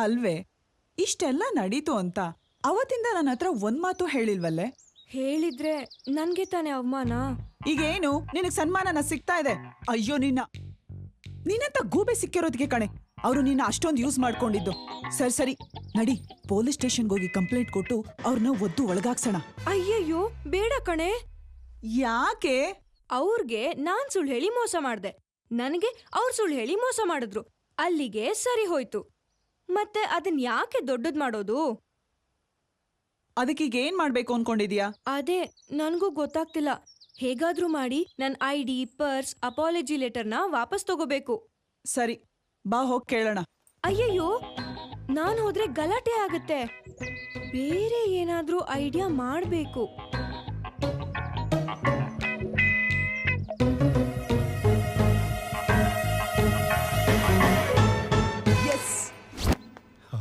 ಅಲ್ವೇ, ಇಷ್ಟೆಲ್ಲ ನಡೀತು ಅಂತ ಅವತ್ತಿಂದ ನನ್ನ ಹತ್ರ ಒಂದ್ ಮಾತು ಹೇಳಿಲ್ವಲ್ಲೇ? ಹೇಳಿದ್ರೆ ನನ್ಗೆ ತಾನೇ ಅವಮಾನ. ಈಗೇನು ನಿನಗ್ ಸನ್ಮಾನನ ಸಿಗ್ತಾ ಇದೆ? ಅಯ್ಯೋ ನಿನ್ನಂತ ಗೂಬೆ ಸಿಕ್ಕಿರೋದಕ್ಕೆ ಕಣೆ ಅವರು ನಿನ್ನ ಅಷ್ಟೊಂದು ಯೂಸ್ ಮಾಡ್ಕೊಂಡಿದ್ದು. ಸರಿ ನಡಿ, ಪೊಲೀಸ್ ಸ್ಟೇಷನ್ಗೆ ಹೋಗಿ ಕಂಪ್ಲೇಂಟ್ ಕೊಟ್ಟು ಅವ್ರನ್ನ ಒದ್ದು ಒಳಗಾಕ್ಸೋಣ. ಅಯ್ಯಯ್ಯೋ ಬೇಡ ಕಣೆ. ಯಾಕೆ? ಅವ್ರಿಗೆ ನಾನ್ ಸುಳ್ಳು ಹೇಳಿ ಮೋಸ ಮಾಡ್ದೆ, ನನಗೆ ಅವ್ರು ಸುಳ್ಳು ಹೇಳಿ ಮೋಸ ಮಾಡಿದ್ರು, ಅಲ್ಲಿಗೆ ಸರಿ ಹೋಯ್ತು. ಮತ್ತೆ ಅದನ್ ಯಾಕೆ ದೊಡ್ಡದ್ ಮಾಡೋದು? ಅದಕ್ಕೀಗ ಏನ್ ಮಾಡ್ಬೇಕು ಅನ್ಕೊಂಡಿದ್ಯಾ? ಅದೇ ನನ್ಗೂ ಗೊತ್ತಾಗ್ತಿಲ್ಲ. ಹೇಗಾದ್ರೂ ಮಾಡಿ ನನ್ ID, ಪರ್ಸ್, ಅಪಾಲಜಿ ಲೆಟರ್ನ ವಾಪಸ್ ತಗೋಬೇಕು. ಸರಿ ಬಾ, ಹೋಗ್ ಕೇಳೋಣ. ಅಯ್ಯಯ್ಯೋ, ನಾನ್ ಹೋದ್ರೆ ಗಲಾಟೆ ಆಗತ್ತೆ. ಬೇರೆ ಏನಾದ್ರೂ ಐಡಿಯಾ ಮಾಡ್ಬೇಕು.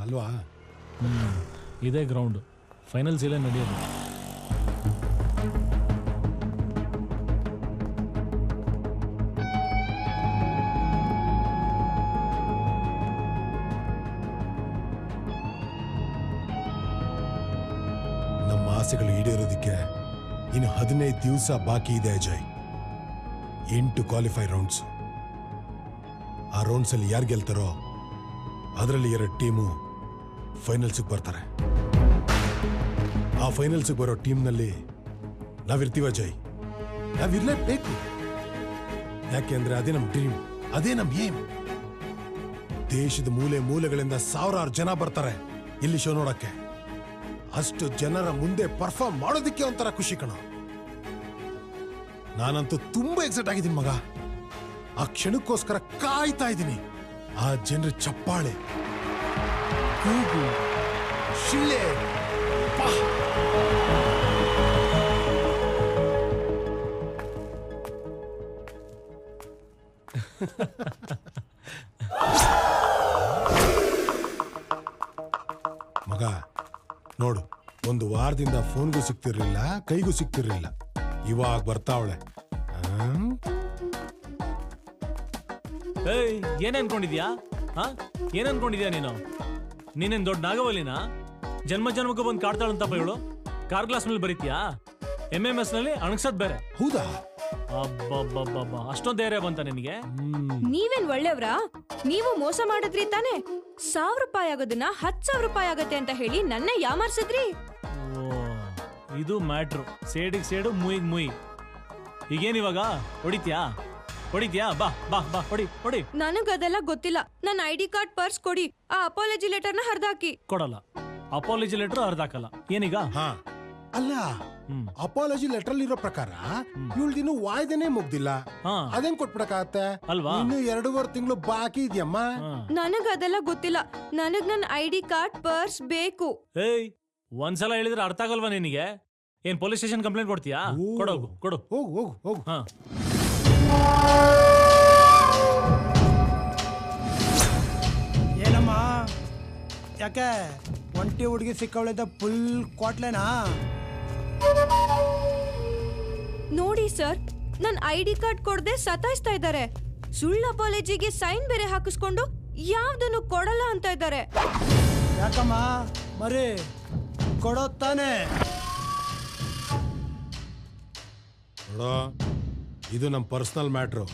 ಅಲ್ವಾ? ಇದೇ ಗ್ರೌಂಡ್, ಫೈನಲ್ಸ್ ಇಲ್ಲೇ ನಡೆಯೋದು. ನಮ್ಮ ಆಸೆಗಳು ಈಡೇರೋದಕ್ಕೆ ಇನ್ನು 15 ದಿವಸ ಬಾಕಿ ಇದೆ ಅಜಯ್. 8 qualify rounds. ಆ ರೌಂಡ್ಸ್ ಅಲ್ಲಿ ಯಾರು ಗೆಲ್ತಾರೋ ಅದರಲ್ಲಿ 2 ಟೀಮು ಫೈನಲ್ಸಿಗೆ ಬರ್ತಾರೆ. ಆ ಫೈನಲ್ಸಿಗೆ ಬರೋ ಟೀಮ್ನಲ್ಲಿ ನಾವಿರ್ತೀವ ಅಜಯ್. ನಾವಿರ್ಲೇಬೇಕು. ಯಾಕೆ ಅಂದ್ರೆ ಅದೇ ನಮ್ಮ ಡ್ರೀಮ್, ಅದೇ ನಮ್ಮ ಏಮ್. ದೇಶದ ಮೂಲೆ ಮೂಲೆಗಳಿಂದ 1000 ಜನ ಬರ್ತಾರೆ ಇಲ್ಲಿ ಶೋ ನೋಡಕ್ಕೆ. ಅಷ್ಟು ಜನರ ಮುಂದೆ ಪರ್ಫಾರ್ಮ್ ಮಾಡೋದಕ್ಕೆ ಒಂಥರ ಖುಷಿ ಕಣ. ನಾನಂತೂ ತುಂಬಾ ಎಕ್ಸೈಟ್ ಆಗಿದ್ದೀನಿ ಮಗ. ಆ ಕ್ಷಣಕ್ಕೋಸ್ಕರ ಕಾಯ್ತಾ ಇದ್ದೀನಿ. ಆ ಜನರ ಚಪ್ಪಾಳೆ, ಕೂಗು, ಶಿಳ್ಳೆ, ಮಗ ನೋಡು, ಒಂದು ವಾರದಿಂದ ಫೋನ್ಗೂ ಸಿಗ್ತಿರ್ಲಿಲ್ಲ, ಕೈಗೂ ಸಿಗ್ತಿರ್ಲಿಲ್ಲ. ಇವಾಗ ಬರ್ತಾವಳೆ. ಏನ್ ಅನ್ಕೊಂಡಿದ್ಯಾ? ಏನ್ ಅನ್ಕೊಂಡಿದ್ಯಾ ನೀನು? ನೀನೇನ್ ದೊಡ್ಡ ನಾಗವಲ್ಲಿನ? ಜನ್ಮ ಜನ್ಮಕ್ಕೂ ಬಂದು ಕಾಡ್ತಾಳಂತಪ್ಪ ಇವಳು. ಕಾರ್ ಗ್ಲಾಸ್ ಮೇಲೆ ಬರೀತೀಯಾ? MMS ನಲ್ಲಿ ಅಣಗ್ಸದ್ ಬೇರೆ. ಹೌದಾ? ಅಬ್ಬಬ್ಬಬ್ಬ, ಅಷ್ಟೊಂದು ಧೈರ್ಯ ಬಂತ ನಿನಗೆ? ನೀವೇನ್ ಒಳ್ಳೆಯವ್ರಾ? ನೀವು ಮೋಸ ಮಾಡಿದ್ರಿ ತಾನೆ. 1000 ರೂಪಾಯಿ ಆಗೋದನ್ನ 10,000 ರೂಪಾಯಿ ಆಗತ್ತೆ ಅಂತ ಹೇಳಿ ನನ್ನ ಯಾಮಾರ್ಸಿದ್ರಿ. ಇದು ಮ್ಯಾಟ್ರು. ಸೇಡಿಗೆ ಸೇಡು, ಮುಯಿಗ್ ಮುಯಿ. ಈಗೇನ್ ಇವಾಗ ಹೊಡಿತ್ಯಾ? ಬಾ ಬಾ ಬಾ, ಹೊಡಿ. ನನಗದೆಲ್ಲ ಗೊತ್ತಿಲ್ಲ. ನನ್ನ ID ಕಾರ್ಡ್, ಪರ್ಸ್ ಕೊಡಿ. ಆ ಅಪಾಲಜಿ ಲೆಟರ್ನ ಹರಿದಾಕಿ. ಕೊಡಲ್ಲ. ಅಪಾಲಜಿ ಲೆಟರ್ ಹರಿದಾಕಲ್ಲ. ಏನೀಗ? ಅಲ್ಲ, ಅಪಾಲಜಿ ಲೆಟರ್ ಇರೋ ಪ್ರಕಾರ ಇವಳ್ದಿನ್ನು ವಾಯ್ದೆನೇ ಮುಗ್ದಿಲ್ಲ. ಅದೇನ್ ಕೊಟ್ಬಿಡಕಾಗತ್ತೆ ಅಲ್ವಾ? ಇನ್ನು 2.5 ತಿಂಗಳು ಬಾಕಿ ಇದೆಯಮ್ಮ. ನನಗದೆಲ್ಲ ಗೊತ್ತಿಲ್ಲ. ನನಗ್ ನನ್ನ ID ಕಾರ್ಡ್, ಪರ್ಸ್ ಬೇಕು. ಒಂದ್ಸಲ ಹೇಳಿದ್ರೆ ಅರ್ಥ ಆಗಲ್ವಾ ನಿನಗೆ? ಏನ್ ಪೊಲೀಸ್ ಸ್ಟೇಷನ್ ಕಂಪ್ಲೇಂಟ್ ಕೊಡ್ತೀಯಾ? ಕೊಡು. ಹೋಗು. ಏನಮ್ಮ, ಯಾಕೆ ಒಂಟಿ ಹುಡುಗಿ ಸಿಕ್ಕವಳಿದ್ದ ಫುಲ್ ಕ್ವಾಟ್ಲೇನಾ? ನೋಡಿ ಸರ್, ನನ್ ID ಕಾರ್ಡ್ ಕೊಡದೆ ಸತಾಯಿಸ್ತಾ ಇದ್ದಾರೆ. ಸುಳ್ಳು ಅಪಾಲಜಿಗೆ ಸೈನ್ ಬೇರೆ ಹಾಕಿಸ್ಕೊಂಡು ಯಾವ್ದನ್ನು ಕೊಡಲ್ಲ ಅಂತ ಇದ್ದಾರೆ. ಯಾಕಮ್ಮ ಮರಿ ಕೊಡೋ ತಾನೆ? ನೋಡೋ, ಇದು ನಮ್ ಪರ್ಸನಲ್ ಮ್ಯಾಟ್ರು.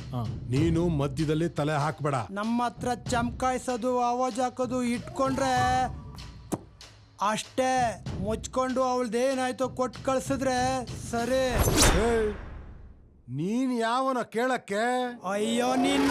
ನೀನು ಮಧ್ಯದಲ್ಲಿ ತಲೆ ಹಾಕ್ಬೇಡ. ನಮ್ಮ ಹತ್ರ ಚಮಕಾಯಿಸೋದು, ಆವಾಜ್ ಹಾಕೋದು ಇಟ್ಕೊಂಡ್ರೆ ಅಷ್ಟೇ. ಮುಚ್ಕೊಂಡು ಅವಳ್ದೇನಾಯ್ತು ಕೊಟ್ಟು ಕಳ್ಸಿದ್ರೆ ಸರಿ. ನೀನ್ ಯಾವನ ಕೇಳಕ್ಕೆ? ಅಯ್ಯೋ ನಿನ್ನ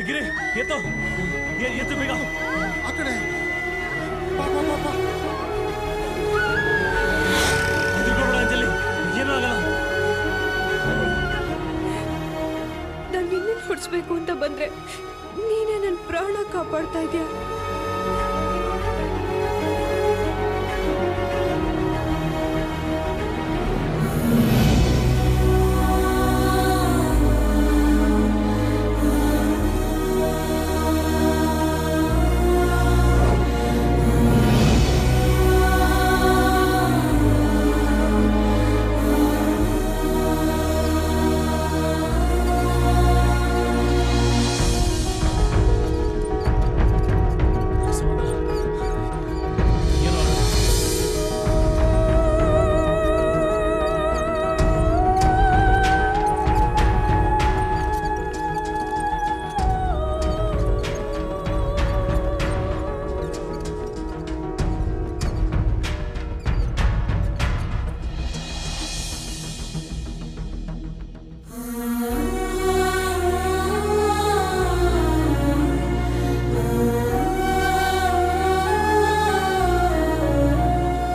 ಗಿರಿ ಎತ್ತು ಎತ್ತು ಬೇಗ ಆ ಕಡೆ ಬಾ, ಬಾ, ಬಾ, ಬಾ. ಹೆದರ್ಕೋಬೇಡ ಅಂಜಲಿ, ಏನೂ ಆಗಲ್ಲ. ನಾನು ನಿನ್ನ ಹೊಡ್ಸ್ಬೇಕು ಅಂತ ಬಂದ್ರೆ ನೀನೇ ನನ್ನ ಪ್ರಾಣ ಕಾಪಾಡ್ತಾ ಇದೀಯ.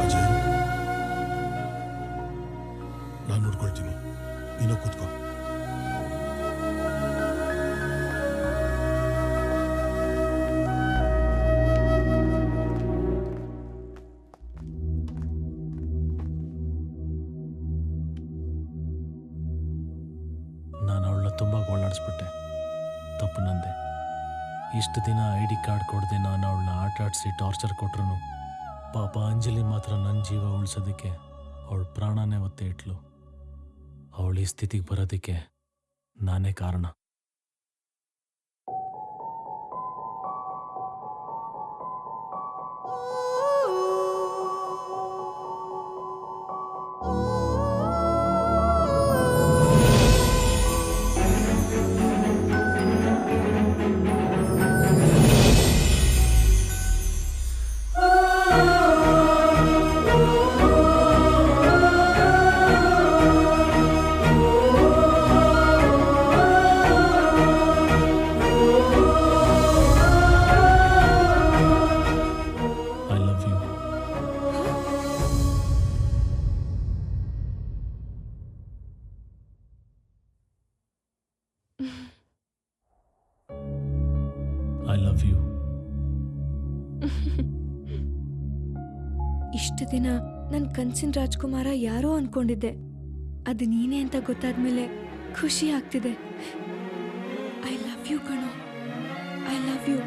ಅಜಯ್, ನಾನು ನೋಡ್ಕೊಳ್ತೀನಿ, ನೀನು ಕೂತ್ಕೋ. ನಾನು ಅವಳನ್ನ ತುಂಬ ಗೋಳಾಡಿಸ್ಬಿಟ್ಟೆ, ತಪ್ಪು ನಂದೆ. ಇಷ್ಟು ದಿನ ID ಕಾರ್ಡ್ ಕೊಡದೆ ನಾನು ಅವಳನ್ನ ಆಟ ಆಡಿಸಿ ಟಾರ್ಚರ್ ಕೊಟ್ರು ಪಾಪ ಅಂಜಲಿ ಮಾತ್ರ ನನ್ನ ಜೀವ ಉಳಿಸೋದಕ್ಕೆ ಅವಳ ಪ್ರಾಣನೇ ಒತ್ತೆ ಇಟ್ಲು. ಅವಳ ಈ ಸ್ಥಿತಿಗೆ ಬರೋದಕ್ಕೆ ನಾನೇ ಕಾರಣ. I love you. I love you. ಇಷ್ಟು ದಿನ ನನ್ನ ಕನ್ಸಿನ ರಾಜ್ಕುಮಾರ ಯಾರೋ ಅನ್ಕೊಂಡಿದ್ದೆ. ಅದು ನೀನೇ ಅಂತ ಗೊತ್ತಾದ್ಮೇಲೆ ಖುಷಿ ಆಗ್ತಿದೆ. ಐ ಲವ್ ಯು ಕಣೋ, ಐ ಲವ್ ಯು.